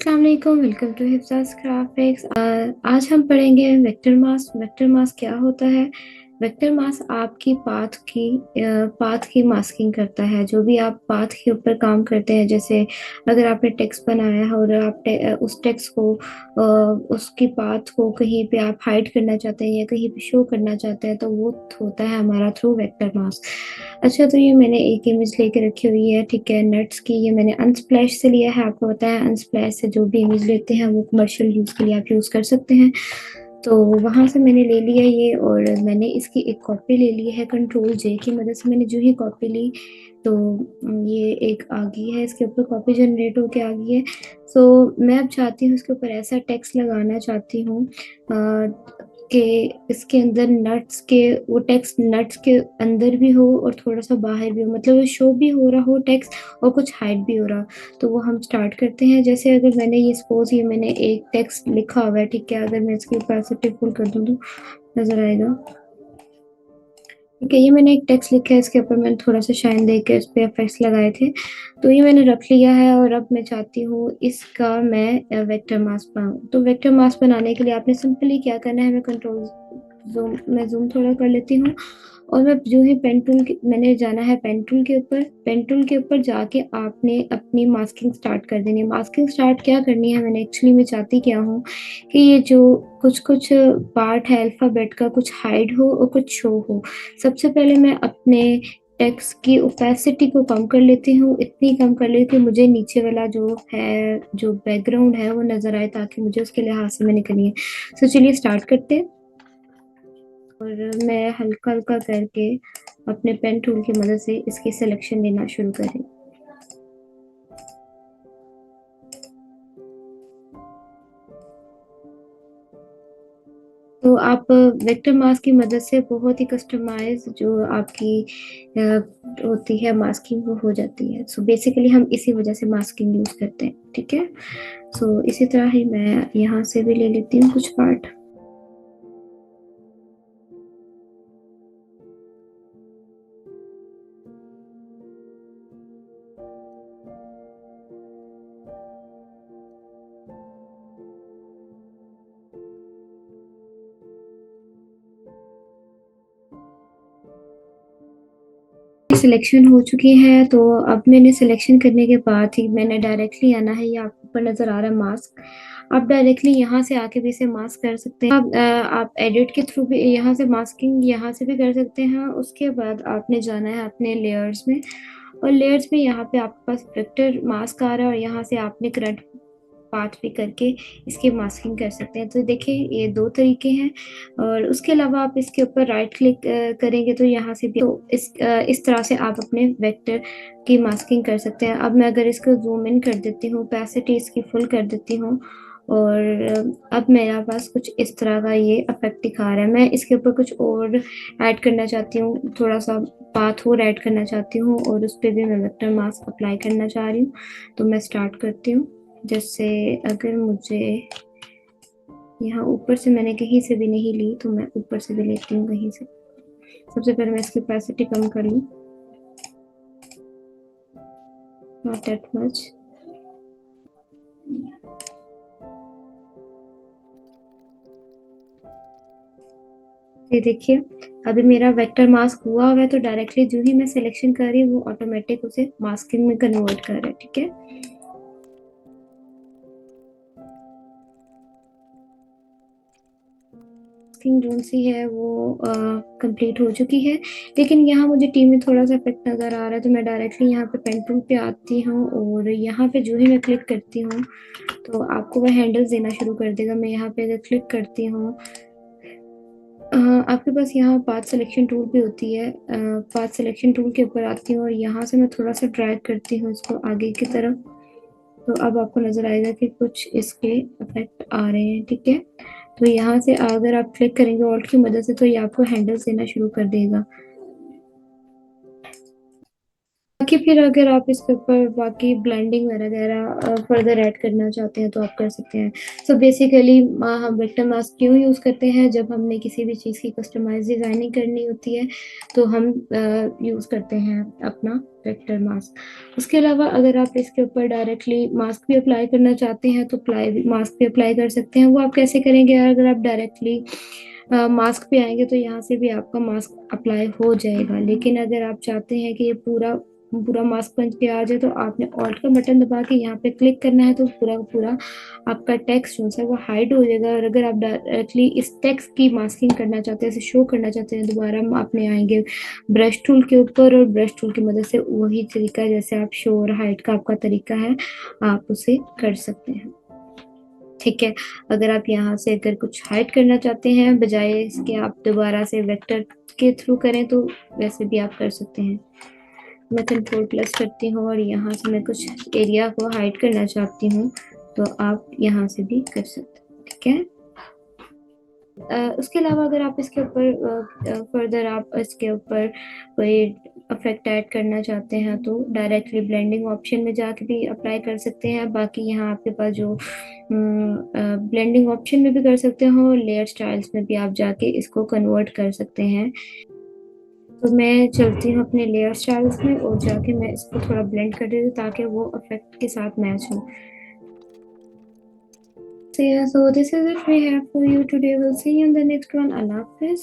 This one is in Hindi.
अस्सलाम वालेकुम, वेलकम टू हिफ्ज़ास ग्राफिक्स। आज हम पढ़ेंगे वेक्टर मास्क। वेक्टर मास्क क्या होता है? वेक्टर मास्क आपकी पाथ की मास्किंग करता है। जो भी आप पाथ के ऊपर काम करते हैं, जैसे अगर आपने टेक्स्ट बनाया है और आप उस टेक्स्ट को उसकी पाथ को कहीं पे आप हाइड करना चाहते हैं या कहीं पे शो करना चाहते हैं, तो वो होता है हमारा थ्रू वेक्टर मास्क। अच्छा, तो ये मैंने एक इमेज लेके रखी हुई है, ठीक है, नट्स की। ये मैंने अनस्प्लैश से लिया है। आपको पता है अनस्प्लैश से जो भी इमेज लेते हैं वो कमर्शियल यूज के लिए आप यूज कर सकते हैं। तो वहां से मैंने ले लिया ये, और मैंने इसकी एक कॉपी ले ली है। कंट्रोल जे की मदद से मैंने जो ही कॉपी ली, तो ये एक आ गई है, इसके ऊपर कॉपी जनरेट होके आ गई है। सो मैं अब चाहती हूँ इसके ऊपर ऐसा टेक्स्ट लगाना चाहती हूँ कि इसके अंदर नट्स के, वो टेक्स्ट नट्स के अंदर भी हो और थोड़ा सा बाहर भी हो, मतलब शो भी हो रहा हो टेक्स्ट और कुछ हाइड भी हो रहा। तो वो हम स्टार्ट करते हैं। जैसे अगर मैंने ये सपोज ये मैंने एक टेक्स्ट लिखा हुआ है, ठीक है, अगर मैं इसके ऊपर से टिक कर दूँ तो नजर आएगा। ठीक है, ये मैंने एक टेक्स्ट लिखा है, इसके ऊपर मैंने थोड़ा सा शाइन दे के इस पे इफेक्ट्स लगाए थे। तो ये मैंने रख लिया है, और अब मैं चाहती हूँ इसका मैं वेक्टर मास्क बनाऊँ। तो वेक्टर मास्क बनाने के लिए आपने सिंपली क्या करना है, मैं जूम थोड़ा कर लेती हूँ। और मैं जो है पेन टूल मैंने जाना है पेन टूल के ऊपर। पेन टूल के ऊपर जाके आपने अपनी मास्किंग स्टार्ट कर देनी है। मास्किंग स्टार्ट क्या करनी है, मैंने एक्चुअली मैं चाहती क्या हूँ कि ये जो कुछ कुछ पार्ट है अल्फाबेट का, कुछ हाइड हो और कुछ शो हो। सबसे पहले मैं अपने टेक्स्ट की ओपेसिटी को कम कर लेती हूँ, इतनी कम कर लेती हूँ मुझे नीचे वाला जो है, जो बैकग्राउंड है वो नजर आए, ताकि मुझे उसके लिहाज से मैंने करनी है। तो चलिए स्टार्ट करते हैं। और मैं हल्का हल्का करके अपने पेन टूल की मदद से इसकी सिलेक्शन लेना शुरू करें। तो आप वेक्टर मास्क की मदद से बहुत ही कस्टमाइज जो आपकी होती है मास्किंग, वो हो जाती है। सो बेसिकली हम इसी वजह से मास्किंग यूज करते हैं, ठीक है। सो इसी तरह ही मैं यहाँ से भी ले लेती हूँ कुछ पार्ट। सिलेक्शन हो चुकी है, तो अब मैंने सिलेक्शन करने के बाद ही मैंने डायरेक्टली आना है। ये आपको ऊपर नजर आ रहा है मास्क। आप डायरेक्टली यहाँ से आके भी इसे मास्क कर सकते हैं। आप एडिट के थ्रू भी यहाँ से मास्किंग यहाँ से भी कर सकते हैं। उसके बाद आपने जाना है अपने लेयर्स में, और लेयर्स में यहाँ पे आपके पास वेक्टर मास्क आ रहा है, और यहाँ से आपने करंट पाथ भी करके इसकी मास्किंग कर सकते हैं। तो देखिए ये दो तरीके हैं। और उसके अलावा आप इसके ऊपर राइट क्लिक करेंगे तो यहाँ से भी, तो इस तरह से आप अपने वेक्टर की मास्किंग कर सकते हैं। अब मैं अगर इसको जूम इन कर देती हूँ, ओपेसिटी इसकी फुल कर देती हूँ, और अब मेरे पास कुछ इस तरह का ये इफेक्ट दिखा रहा है। मैं इसके ऊपर कुछ और ऐड करना चाहती हूँ, थोड़ा सा पाथ और ऐड करना चाहती हूँ, और उस पर भी मैं वेक्टर मास्क अप्लाई करना चाह रही हूँ। तो मैं स्टार्ट करती हूँ। जैसे अगर मुझे यहाँ ऊपर से मैंने कहीं से भी नहीं ली, तो मैं ऊपर से भी लेती हूँ कहीं से। सबसे पहले मैं इसकी कैपेसिटी कम कर लूँ, नॉट दैट मच। ये देखिए अभी मेरा वेक्टर मास्क हुआ है, तो डायरेक्टली जो ही मैं सिलेक्शन कर रही हूँ वो ऑटोमेटिक उसे मास्किंग में कन्वर्ट कर रहा है, ठीक है। मास्किंग जो सी है वो कंप्लीट हो चुकी है, लेकिन यहाँ मुझे टीम में थोड़ा सा इफेक्ट नज़र आ रहा है। तो मैं डायरेक्टली यहाँ पे पेन टूल पे आती हूँ, और यहाँ पे जो ही मैं क्लिक करती हूँ तो आपको वह हैंडल्स देना शुरू कर देगा। मैं यहाँ पे अगर क्लिक करती हूँ, आपके पास यहाँ पाथ सिलेक्शन टूल भी होती है। पाथ सिलेक्शन टूल के ऊपर आती हूँ, और यहाँ से मैं थोड़ा सा ड्रैग करती हूँ इसको आगे की तरफ। तो अब आपको नजर आएगा कि कुछ इसके इफेक्ट आ रहे हैं, ठीक है। तो यहाँ से अगर आप क्लिक करेंगे ऑल्ट की मदद से, तो ये आपको हैंडल्स देना शुरू कर देगा। बाकी फिर अगर आप इसके ऊपर बाकी ब्लेंडिंग वगैरह फर्दर ऐड करना चाहते हैं तो आप कर सकते हैं। सो बेसिकली हम वेक्टर मास्क क्यों यूज़ करते हैं, जब हमने किसी भी चीज़ की कस्टमाइज डिज़ाइनिंग करनी होती है तो हम यूज़ करते हैं अपना वेक्टर मास्क। उसके अलावा अगर आप इसके ऊपर डायरेक्टली मास्क भी अप्लाई करना चाहते हैं तो मास्क भी अप्लाई कर सकते हैं। वो आप कैसे करेंगे, अगर आप डायरेक्टली मास्क पे आएंगे तो यहाँ से भी आपका मास्क अप्लाई हो जाएगा, लेकिन अगर आप चाहते हैं कि ये पूरा पूरा मास्क बन के आ जाए तो आपने ऑल्ट का बटन दबा के यहाँ पे क्लिक करना है, तो पूरा पूरा आपका टेक्स्ट जो है वो हाइड हो जाएगा। और अगर आप डायरेक्टली इस टेक्स्ट की मास्किंग करना चाहते हैं, इसे शो करना चाहते हैं, दोबारा हम अपने आएंगे ब्रश टूल के ऊपर, और ब्रश टूल की मदद से वही तरीका जैसे आप शो और हाइड का आपका तरीका है आप उसे कर सकते हैं। ठीक है, अगर आप यहाँ से अगर कुछ हाइड करना चाहते हैं बजाय इसके आप दोबारा से वेक्टर के थ्रू करें तो वैसे भी आप कर सकते हैं। मैं कंट्रोल+ करती हूँ और यहाँ से मैं कुछ एरिया को हाइड करना चाहती हूँ तो आप यहाँ से भी कर सकते हैं। ठीक है, उसके अलावा अगर आप इसके ऊपर फर्दर आप इसके ऊपर कोई इफेक्ट ऐड करना चाहते हैं तो डायरेक्टली ब्लेंडिंग ऑप्शन में जाके भी अप्लाई कर सकते हैं। बाकी यहाँ आपके पास जो ब्लेंडिंग ऑप्शन में भी कर सकते हो, लेयर स्टाइल्स में भी आप जाके इसको कन्वर्ट कर सकते हैं। तो मैं चलती हूँ अपने लेयर स्टाइल्स में और जाके मैं इसको थोड़ा ब्लेंड कर देती हूँ ताकि वो इफेक्ट के साथ मैच हो। So yeah, so this is it we have for you today. We'll see you in the next one. Allah Hafiz.